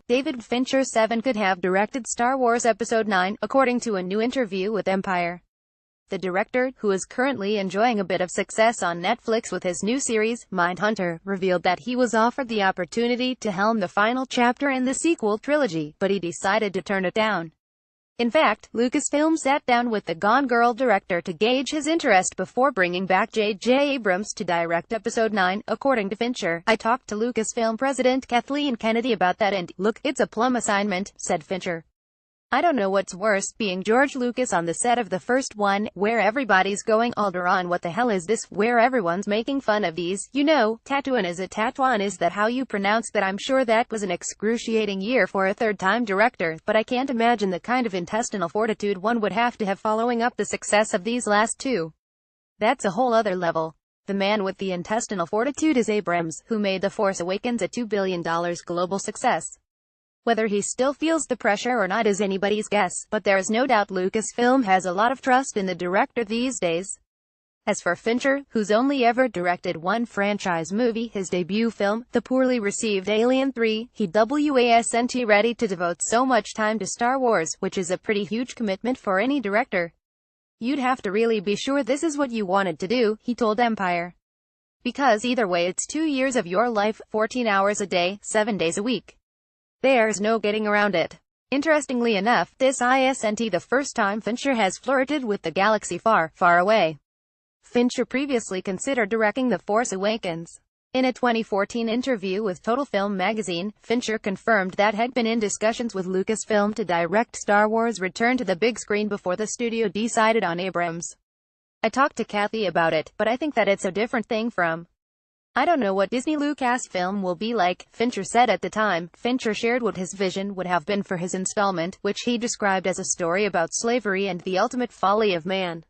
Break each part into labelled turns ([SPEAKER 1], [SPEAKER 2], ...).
[SPEAKER 1] David Fincher 7 could have directed Star Wars Episode 9, according to a new interview with Empire. The director, who is currently enjoying a bit of success on Netflix with his new series, Mindhunter, revealed that he was offered the opportunity to helm the final chapter in the sequel trilogy, but he decided to turn it down. In fact, Lucasfilm sat down with the Gone Girl director to gauge his interest before bringing back J.J. Abrams to direct Episode 9, according to Fincher. "I talked to Lucasfilm president Kathleen Kennedy about that and, look, it's a plum assignment," said Fincher. "I don't know what's worse, being George Lucas on the set of the first one, where everybody's going, Alderaan, what the hell is this, where everyone's making fun of these, you know, Tatooine, is it Tatooine, is that how you pronounce that? I'm sure that was an excruciating year for a third-time director, but I can't imagine the kind of intestinal fortitude one would have to have following up the success of these last two. That's a whole other level." The man with the intestinal fortitude is Abrams, who made The Force Awakens a $2 billion global success. Whether he still feels the pressure or not is anybody's guess, but there is no doubt Lucasfilm has a lot of trust in the director these days. As for Fincher, who's only ever directed one franchise movie, his debut film, the poorly received Alien 3, he wasn't ready to devote so much time to Star Wars, which is a pretty huge commitment for any director. "You'd have to really be sure this is what you wanted to do," he told Empire. "Because either way it's 2 years of your life, 14 hours a day, 7 days a week. There's no getting around it." Interestingly enough, this isn't the first time Fincher has flirted with the galaxy far, far away. Fincher previously considered directing The Force Awakens. In a 2014 interview with Total Film magazine, Fincher confirmed that had been in discussions with Lucasfilm to direct Star Wars Return to the big screen before the studio decided on Abrams. "I talked to Kathy about it, but I think that it's a different thing from. I don't know what Disney Lucasfilm will be like," Fincher said at the time. Fincher shared what his vision would have been for his installment, which he described as a story about slavery and the ultimate folly of man.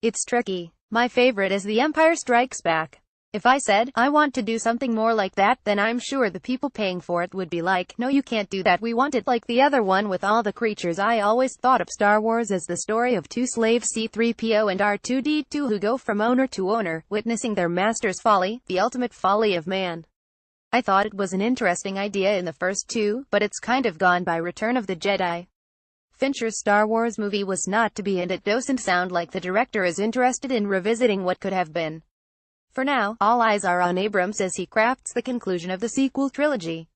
[SPEAKER 1] "It's tricky. My favorite is The Empire Strikes Back. If I said, I want to do something more like that, then I'm sure the people paying for it would be like, no, you can't do that, we want it like the other one with all the creatures." "I always thought of Star Wars as the story of two slaves, C-3PO and R2-D2, who go from owner to owner, witnessing their master's folly, the ultimate folly of man. I thought it was an interesting idea in the first two, but it's kind of gone by Return of the Jedi." Fincher's Star Wars movie was not to be, and it doesn't sound like the director is interested in revisiting what could have been. For now, all eyes are on Abrams as he crafts the conclusion of the sequel trilogy.